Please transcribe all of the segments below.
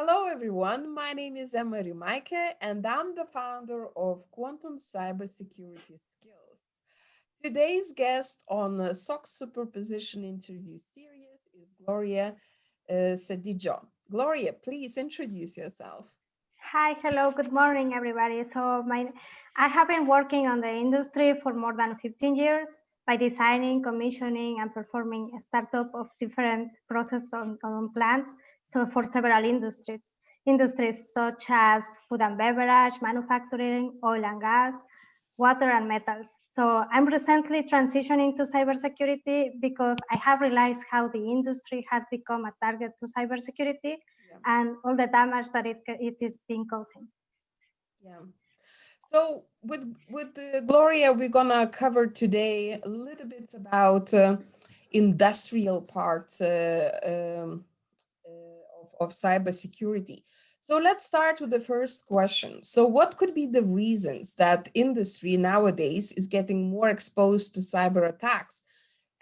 Hello, everyone. My name is Rimeike, and I'm the founder of Quantum Cybersecurity Skills. Today's guest on SOC Superposition interview series is Gloria Cedillo. Gloria, please introduce yourself. Hi, hello, good morning, everybody. I have been working on the industry for more than 15 years by designing, commissioning, and performing a startup of different processes on plants. So for several industries such as food and beverage, manufacturing, oil and gas, water and metals. So I'm recently transitioning to cybersecurity because I have realized how the industry has become a target to cybersecurity Yeah, and all the damage that it is being causing. yeah. So with Gloria, we're gonna cover today a little bit about industrial part of cybersecurity. So let's start with the first question. So what could be the reasons that industry nowadays is getting more exposed to cyber attacks?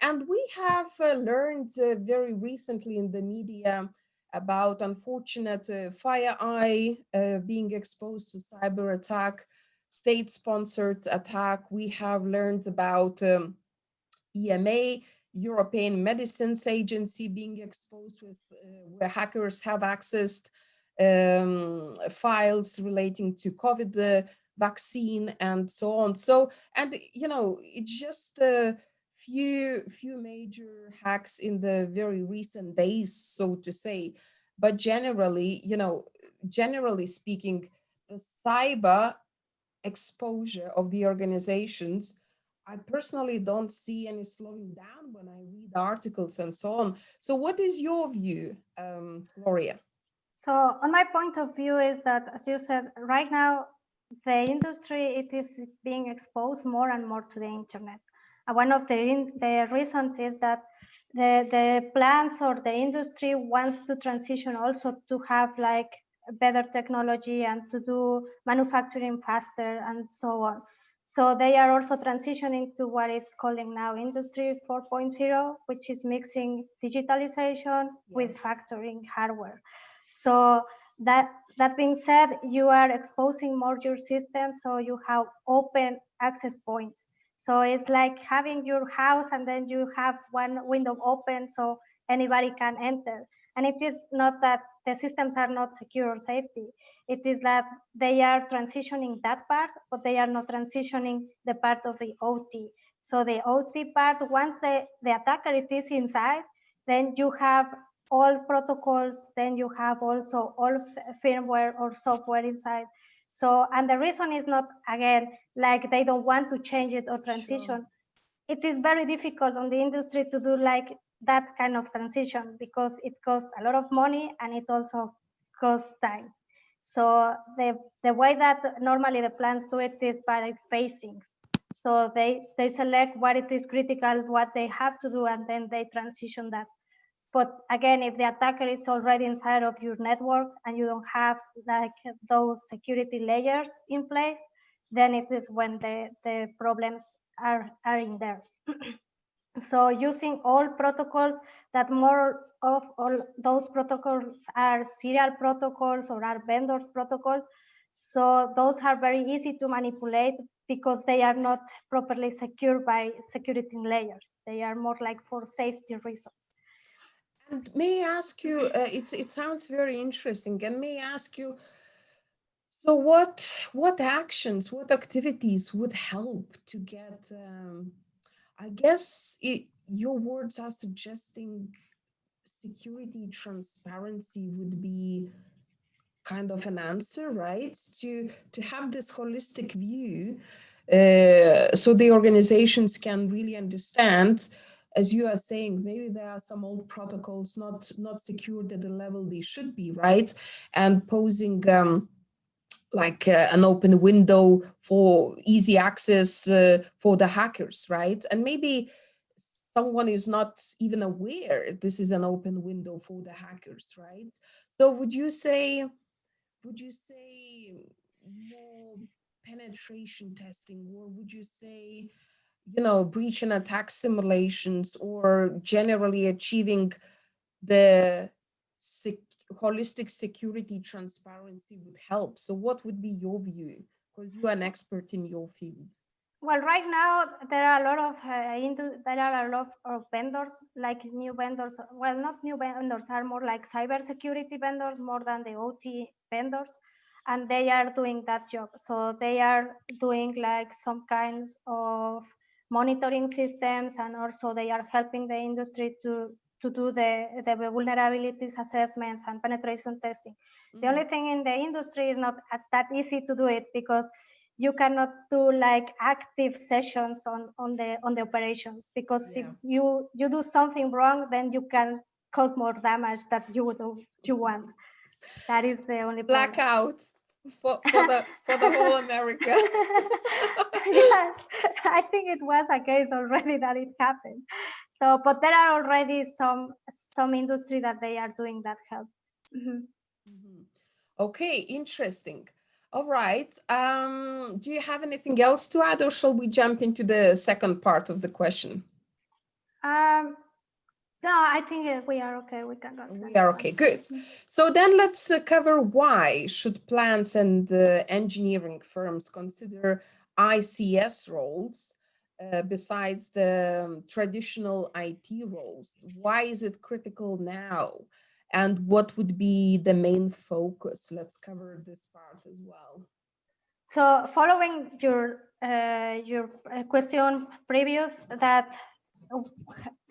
And we have learned very recently in the media about unfortunate FireEye being exposed to cyber attack, state-sponsored attack. We have learned about EMA, European Medicines Agency, being exposed with where hackers have accessed files relating to COVID vaccine and so on. So, and it's just a few major hacks in the very recent days, so to say. But generally, generally speaking, the cyber exposure of the organizations, I personally don't see any slowing down when I read articles and so on. So, what is your view, Gloria? So on my point of view is that, as you said, right now, the industry, it is being exposed more and more to the internet. One of the reasons is that the plants or the industry wants to transition also to have like better technology and to do manufacturing faster and so on. So they are also transitioning to what it's calling now Industry 4.0, which is mixing digitalization Yeah, with factoring hardware. So that being said, you are exposing more your system, so you have open access points. So it's like having your house and then you have one window open so anybody can enter. And it is not that the systems are not secure or safety. It is that they are transitioning that part, but they are not transitioning the part of the OT. So the OT part, once the attacker is inside, then you have all protocols, then you have also all firmware or software inside. So, and the reason is not, again, like they don't want to change it or sure. transition. It is very difficult on the industry to do like that kind of transition because it costs a lot of money and it also costs time. So the way that normally the plans do it is by phasing. So they select what it is critical, what they have to do, and then they transition that. But again, if the attacker is already inside of your network and you don't have like those security layers in place, then it is when the problems are in there. So using all protocols, that more of all those protocols are serial protocols or are vendors protocols. So those are very easy to manipulate because they are not properly secured by security layers. They are more like for safety reasons. And may I ask you, it sounds very interesting. And may I ask you, so what actions, what activities would help to get? I guess your words are suggesting security transparency would be kind of an answer, right? To have this holistic view, so the organizations can really understand, as you are saying, maybe there are some old protocols not secured at the level they should be, right? And posing like an open window for easy access for the hackers, right? And maybe someone is not even aware this is an open window for the hackers, right? So would you say more penetration testing, or would you say, breach and attack simulations, or generally achieving the sec- holistic security transparency would help. So what would be your view? Because you are an expert in your field. Well, right now there are a lot of vendors, like new vendors. Well, not new vendors, are more like cybersecurity vendors more than the OT vendors, and they are doing that job. So they are doing like some kinds of monitoring systems, and also they are helping the industry to do the vulnerabilities assessments and penetration testing. The only thing in the industry is not that easy to do it, because you cannot do like active sessions on the operations, because if you do something wrong, then you can cause more damage that you want. That is the only problem. Blackout for the whole America. Yes, I think it was a case already that it happened. So, but there are already some industry that they are doing that help. Okay, interesting. All right. Do you have anything else to add, or shall we jump into the second part of the question? No, I think we are okay. We can go. We are okay. Good. So then let's cover why should plants and engineering firms consider ICS roles besides the traditional IT roles? Why is it critical now? And what would be the main focus? Let's cover this part as well. So following your question previous, that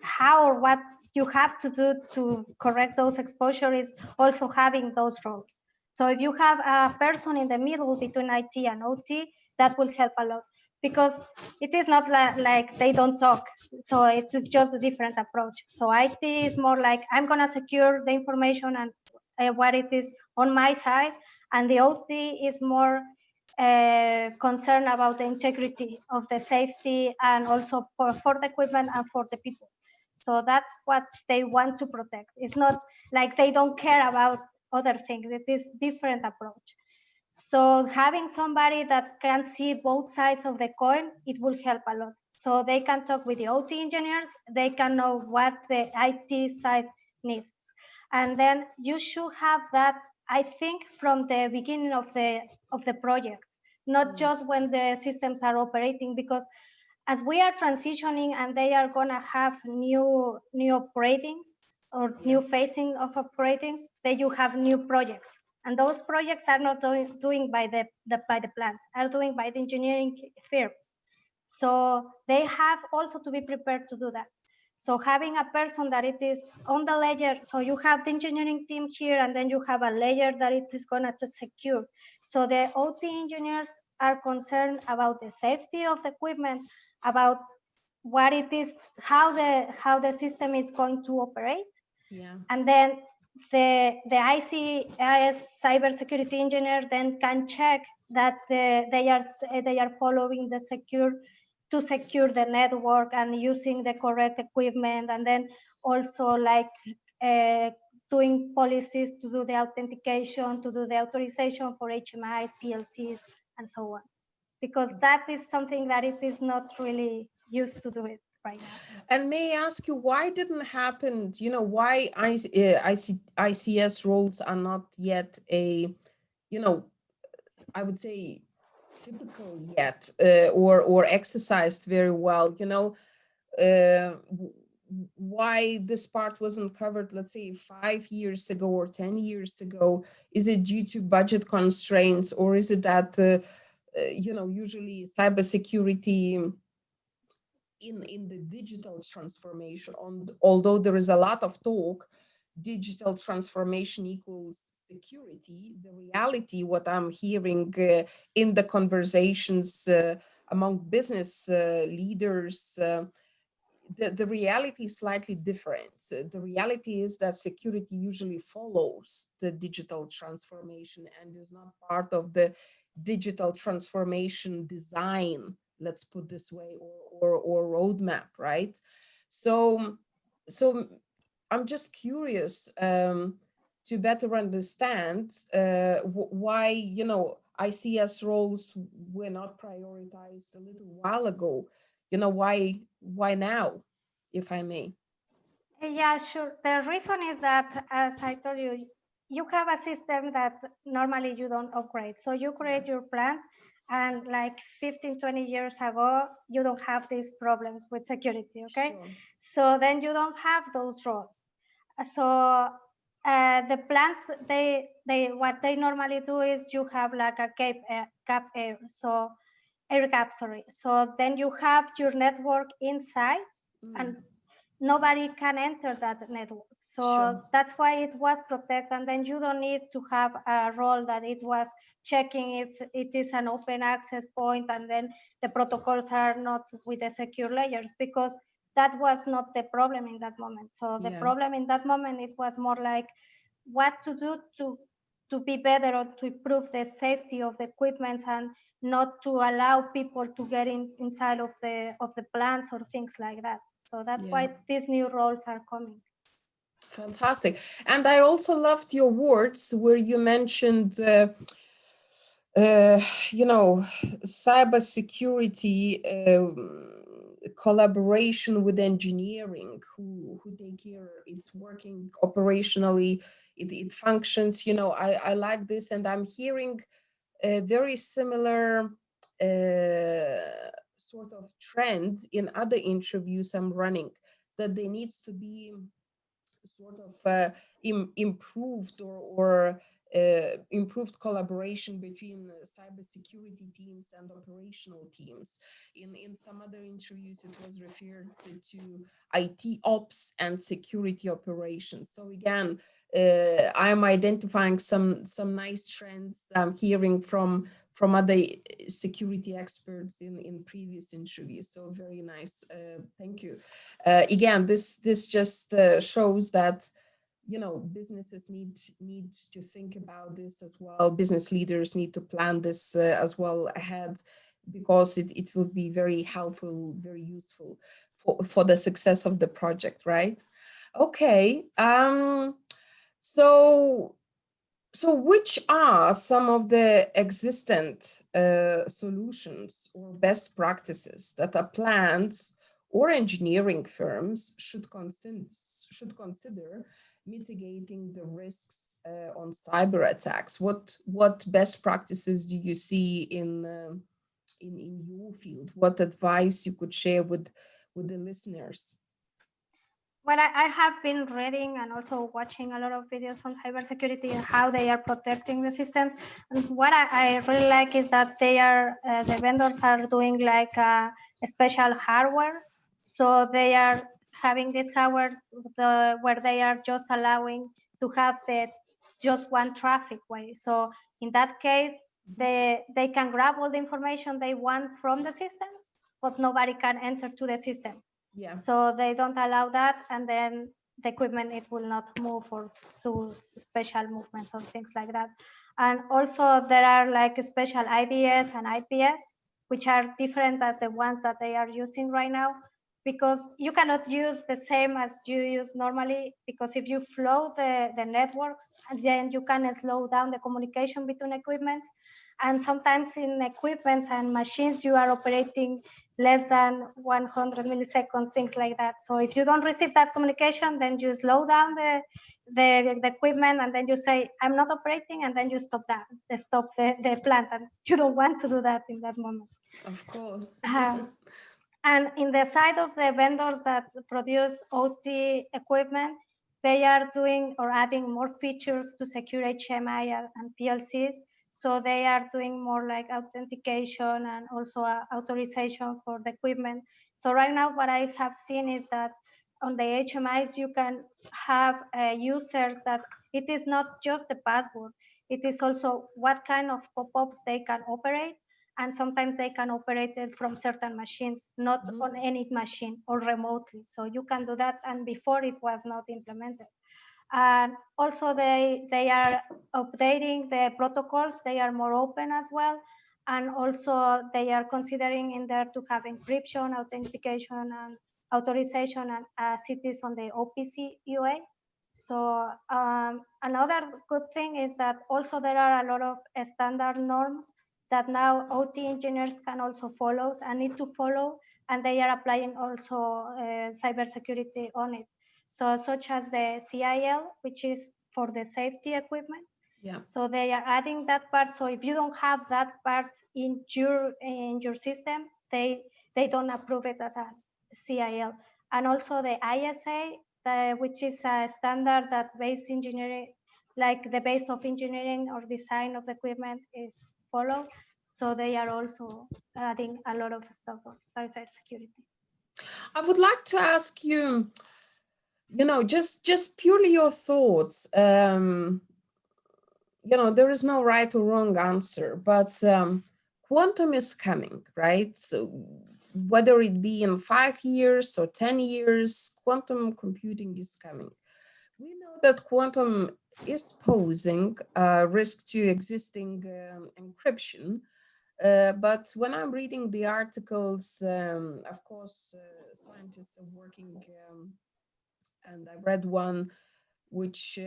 how or what you have to do to correct those exposure is also having those roles. So if you have a person in the middle between IT and OT, that will help a lot, because it is not like they don't talk. So it is just a different approach. So IT is more like, I'm gonna secure the information and what it is on my side, and the OT is more concern about the integrity of the safety, and also for the equipment and for the people. So that's what they want to protect. It's not like they don't care about other things. It is different approach. So having somebody that can see both sides of the coin, it will help a lot. So they can talk with the OT engineers, they can know what the IT side needs. And then you should have that, I think, from the beginning of the projects, not just when the systems are operating, because as we are transitioning and they are gonna have new operatings or new phasing of operatings, then you have new projects. And those projects are not doing by the plants, are doing by the engineering firms. So they have also to be prepared to do that. So having a person that it is on the layer, so you have the engineering team here, and then you have a layer that it is gonna to secure. So the OT engineers are concerned about the safety of the equipment, about what it is, how the system is going to operate. And then the ICS cybersecurity engineer then can check that they are following the to secure the network and using the correct equipment, and then also like doing policies to do the authentication, to do the authorization for HMIs, PLCs, and so on, because that is something that it is not really used to do it right now. And may I ask you, why didn't happen, why ICS roles are not yet I would say typical yet, or exercised very well, why this part wasn't covered, let's say 5 years ago or 10 years ago? Is it due to budget constraints, or is it that usually cybersecurity in the digital transformation, although there is a lot of talk, digital transformation equals security, the reality, what I'm hearing in the conversations among business leaders, the reality is slightly different. The reality is that security usually follows the digital transformation and is not part of the digital transformation design, let's put this way, or roadmap, right? So I'm just curious to better understand why ICS roles were not prioritized a little while ago. Why now, if I may? Yeah, sure. The reason is that, as I told you, you have a system that normally you don't upgrade. So you create your plant, and like 15, 20 years ago, you don't have these problems with security, okay? Sure. So then you don't have those roles. So the plants, what they normally do is you have like a gap air, so air gap, sorry. So then you have your network inside, and nobody can enter that network. So Sure. that's why it was protected. And then you don't need to have a role that it was checking if it is an open access point, and then the protocols are not with the secure layers, because that was not the problem in that moment. So the Yeah. problem in that moment, it was more like what to do to be better, or to improve the safety of the equipment, and not to allow people to get inside of the plants or things like that. So that's Yeah. why these new roles are coming. Fantastic. And I also loved your words where you mentioned, you know, cybersecurity, collaboration with engineering, who take care it's working operationally, it functions. You know, I like this, and I'm hearing a very similar sort of trend in other interviews I'm running, that there needs to be sort of improved or improved collaboration between cybersecurity teams and operational teams. In some other interviews, it was referred to IT ops and security operations. So again, I'm identifying some nice trends I'm hearing from other security experts in previous interviews. So very nice. Thank you. Again, this just shows that, you know, businesses need to think about this as well. Business leaders need to plan this as well ahead, because it will be very helpful, very useful for the success of the project, right? Okay. So so which are some of the existent solutions or best practices that are plants or engineering firms should consider mitigating the risks on cyber attacks? What best practices do you see in your field? What advice you could share with the listeners? Well, I have been reading and also watching a lot of videos on cybersecurity and how they are protecting the systems. And what I really like is that they are the vendors are doing like a special hardware. So they are having this hardware where they are just allowing to have just one traffic way. So in that case, they can grab all the information they want from the systems, but nobody can enter to the system. Yeah. So they don't allow that, and then the equipment, it will not move or do special movements or things like that. And also there are like special IDS and IPS, which are different than the ones that they are using right now, because you cannot use the same as you use normally, because if you flow the networks, and then you can slow down the communication between equipments. And sometimes in equipments and machines, you are operating less than 100 milliseconds, things like that. So if you don't receive that communication, then you slow down the equipment, and then you say, I'm not operating, and then you stop the plant, and you don't want to do that in that moment. Of course. And in the side of the vendors that produce OT equipment, they are doing or adding more features to secure HMI and PLCs. So they are doing more like authentication and also authorization for the equipment. So right now, what I have seen is that on the HMIs, you can have users that it is not just the password, it is also what kind of pop-ups they can operate, and sometimes they can operate it from certain machines, not on any machine or remotely. So you can do that, and before it was not implemented. And also they are updating the protocols, they are more open as well. And also they are considering in there to have encryption, authentication, and authorization, and as it is on the OPC UA. So another good thing is that also there are a lot of standard norms that now OT engineers can also follow and need to follow, and they are applying also cybersecurity on it. So such as the CIL, which is for the safety equipment. Yeah. So they are adding that part. So if you don't have that part in your system, they don't approve it as a CIL. And also the ISA, which is a standard that base engineering, like the base of engineering or design of the equipment is followed. So they are also adding a lot of stuff on cybersecurity. I would like to ask you, just purely your thoughts. There is no right or wrong answer, but quantum is coming, right? So whether it be in 5 years or 10 years, quantum computing is coming. We know that quantum is posing a risk to existing encryption. But when I'm reading the articles, of course, scientists are working, and I read one which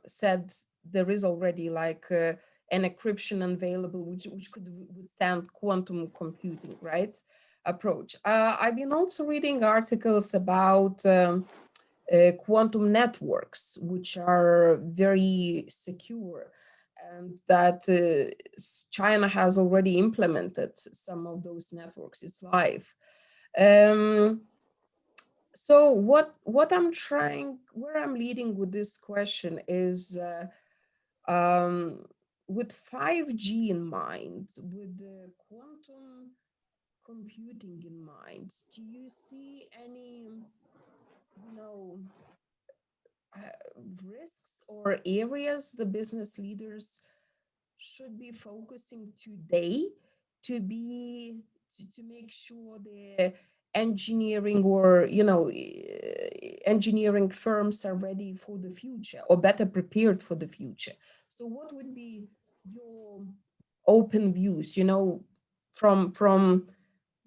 said there is already like an encryption available which could withstand quantum computing, right? Approach. I've been also reading articles about quantum networks, which are very secure, and that China has already implemented some of those networks. It's live. Um, so what where I'm leading with this question is um, with 5G in mind, with the quantum computing in mind, do you see any, you know, risks or areas the business leaders should be focusing today to be to make sure the engineering or engineering firms are ready for the future or better prepared for the future? So what would be your open views, from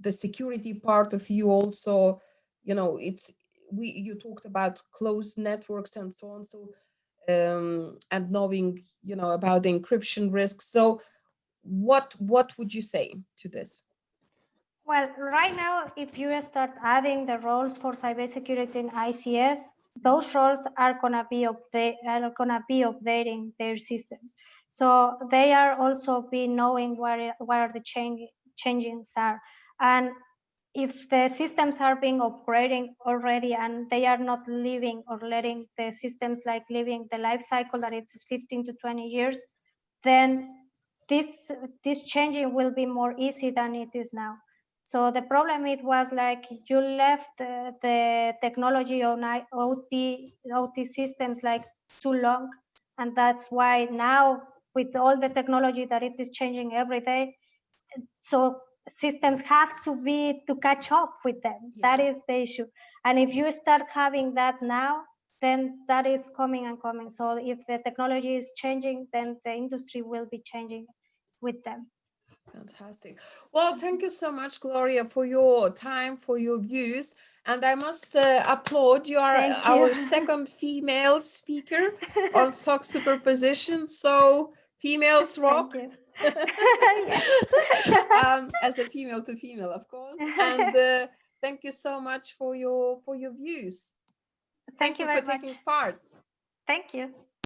the security part of view also? It's you talked about closed networks and so on, so and knowing about the encryption risks. So what would you say to this? Well, right now, if you start adding the roles for cybersecurity in ICS, those roles are gonna be updating their systems. So they are also be knowing what are the changes are, and if the systems are being upgrading already and they are not leaving or letting the systems like living the life cycle that it's 15 to 20 years, then this changing will be more easy than it is now. So the problem it was like you left the technology on OT systems like too long, and that's why now with all the technology that it is changing every day, so systems have to catch up with them. Yeah. That is the issue. And if you start having that now, then that is coming and coming. So if the technology is changing, then the industry will be changing with them. Fantastic. Well, thank you so much, Gloria, for your time, for your views. And I must applaud you are Thank you. our second female speaker on SOC superposition. So females rock. Thank you. As a female to female, of course. And thank you so much for your views. Thank you for very much. taking part. Thank you.